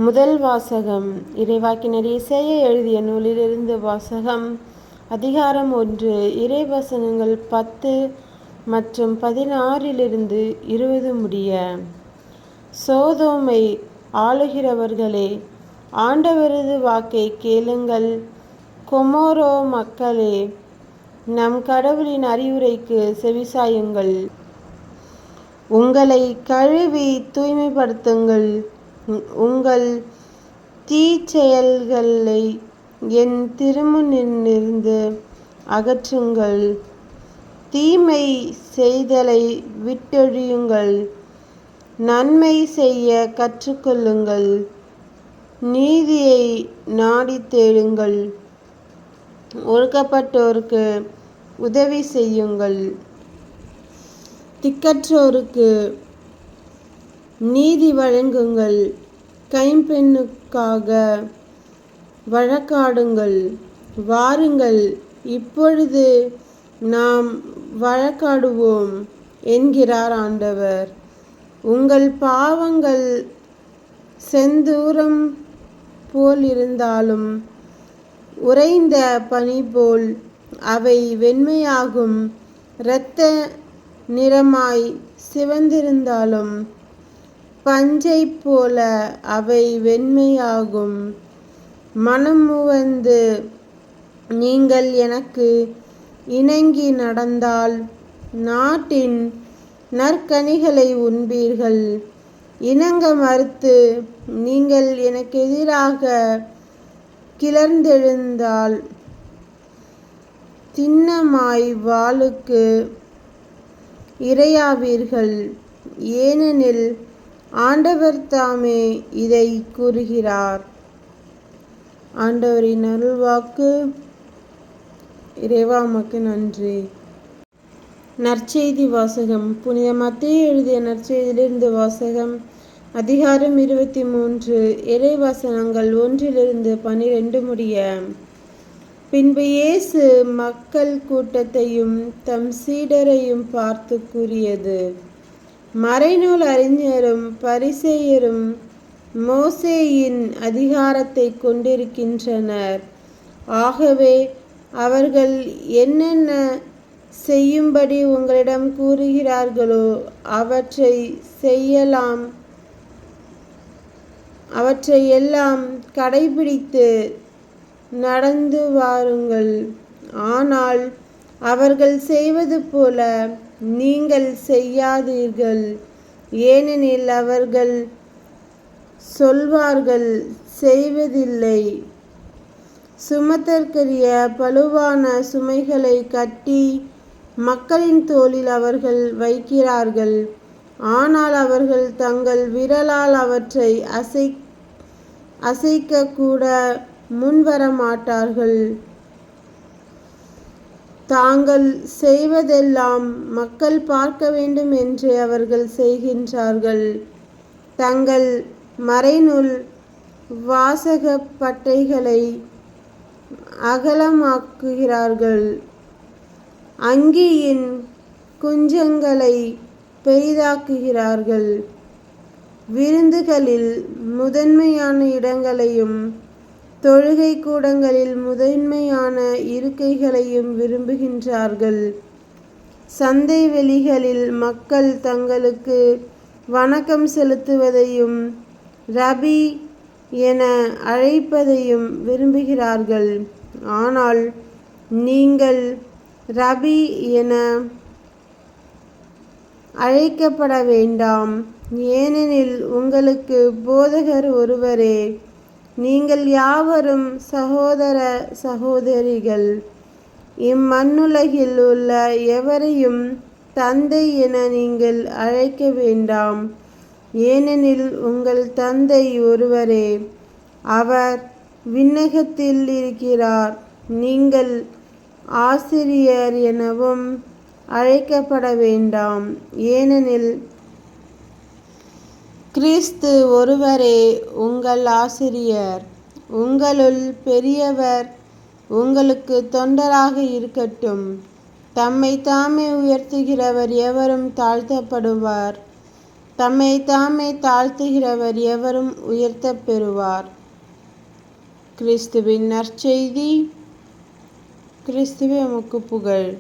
முதல் வாசகம். இறைவாக்கினர் ஏசாயா எழுதிய நூலிலிருந்து வாசகம். அதிகாரம் 1. இறைவசனங்கள் 10 மற்றும் 16 20 முடிய. சோதோமை ஆளுகிறவர்களே, ஆண்டவரது வாக்கை கேளுங்கள். கொமோரோ மக்களே, நம் கடவுளின் அறிவுரைக்கு செவிசாயுங்கள். உங்களை கழுவி தூய்மைப்படுத்துங்கள். உங்கள் தீச்செயல்களை என் திருமுன்னிலிருந்து அகற்றுங்கள். தீமை செய்தலை விட்டொழியுங்கள். நன்மை செய்ய கற்றுக்கொள்ளுங்கள். நீதியை நாடித் தேடுங்கள். ஒடுக்கப்பட்டோருக்கு உதவி செய்யுங்கள். திக்கற்றோருக்கு நீதி வழங்குங்கள். கைம்பெண்ணுக்காக வழக்காடுங்கள். வாருங்கள், இப்பொழுது நாம் வழக்காடுவோம் என்கிறார் ஆண்டவர். உங்கள் பாவங்கள் செந்தூரம் போல் இருந்தாலும் உறைந்த பனி போல் அவை வெண்மையாகும். இரத்த நிறமாய் சிவந்திருந்தாலும் பஞ்சைப் போல அவை வெண்மையாகும். மனமுவந்து நீங்கள் எனக்கு இணங்கி நடந்தால் நாட்டின் நற்கனிகளை உண்பீர்கள். இணங்க மறுத்து நீங்கள் எனக்கு எதிராக கிளர்ந்தெழுந்தால் திண்ணமாய் வாளுக்கு இரையாவீர்கள். ஏனெனில் ஆண்டவர் தாமே இதை கூறுகிறார். ஆண்டவரின் அருள்வாக்கு. இறைவா, உமக்கு நன்றி. நற்செய்தி வாசகம். புனித மத்தேயு எழுதிய நற்செய்தியிலிருந்து வாசகம். அதிகாரம் 23. இறைவசனங்கள் 1 12 முடிய. பின்பு இயேசு மக்கள் கூட்டத்தையும் தம் சீடரையும் பார்த்து கூறியது: மறைநூல் அறிஞரும் பரிசேயரும் மோசேயின் அதிகாரத்தை கொண்டிருக்கின்றனர். ஆகவே அவர்கள் என்னென்ன செய்யும்படி உங்களிடம் கூறுகிறார்களோ அவற்றையெல்லாம் கடைபிடித்து நடந்து வாருங்கள். ஆனால் அவர்கள் செய்வது போல நீங்கள் செய்யாதீர்கள். ஏனெனில் அவர்கள் சொல்வார்கள், செய்வதில்லை. சுமத்தற்கரிய பளுவான சுமைகளை கட்டி மக்களின் தோளில் அவர்கள் வைக்கிறார்கள். ஆனால் அவர்கள் தங்கள் விரலால் அவற்றை அசைக்க கூட முன்வரமாட்டார்கள். தாங்கள் செய்வதெல்லாம் மக்கள் பார்க்க வேண்டும் என்று அவர்கள் செய்கின்றார்கள். தங்கள் மறைநூல் வாசகப் பட்டைகளை அகலமாக்குகிறார்கள். அங்கியின் குஞ்சங்களை பெரிதாக்குகிறார்கள். விருந்துகளில் முதன்மையான இடங்களையும் தொழுகை கூடங்களில் முதன்மையான இருக்கைகளையும் விரும்புகின்றார்கள். சந்தை வெளிகளில் மக்கள் தங்களுக்கு வணக்கம் செலுத்துவதையும் ரபி என அழைப்பதையும் விரும்புகிறார்கள். ஆனால் நீங்கள் ரபி என அழைக்கப்பட வேண்டாம், ஏனெனில் உங்களுக்கு போதகர் ஒருவரே. நீங்கள் யாவரும் சகோதர சகோதரிகள். இம்மண்ணுலகில் உள்ள எவரையும் தந்தை என நீங்கள் அழைக்க வேண்டாம், ஏனெனில் உங்கள் தந்தை ஒருவரே. அவர் விண்ணகத்தில் இருக்கிறார். நீங்கள் ஆசிரியர் எனவும் அழைக்கப்பட வேண்டாம், ஏனெனில் கிறிஸ்து ஒருவரே உங்கள் ஆசிரியர். உங்களுள் பெரியவர் உங்களுக்கு தொண்டராக இருக்கட்டும். தம்மை தாமே உயர்த்துகிறவர் எவரும் தாழ்த்தப்படுவார். தம்மை தாமே தாழ்த்துகிறவர் எவரும் உயர்த்தப் பெறுவார். கிறிஸ்துவின் நற்செய்தி. கிறிஸ்துவே உமக்கு புகழ்.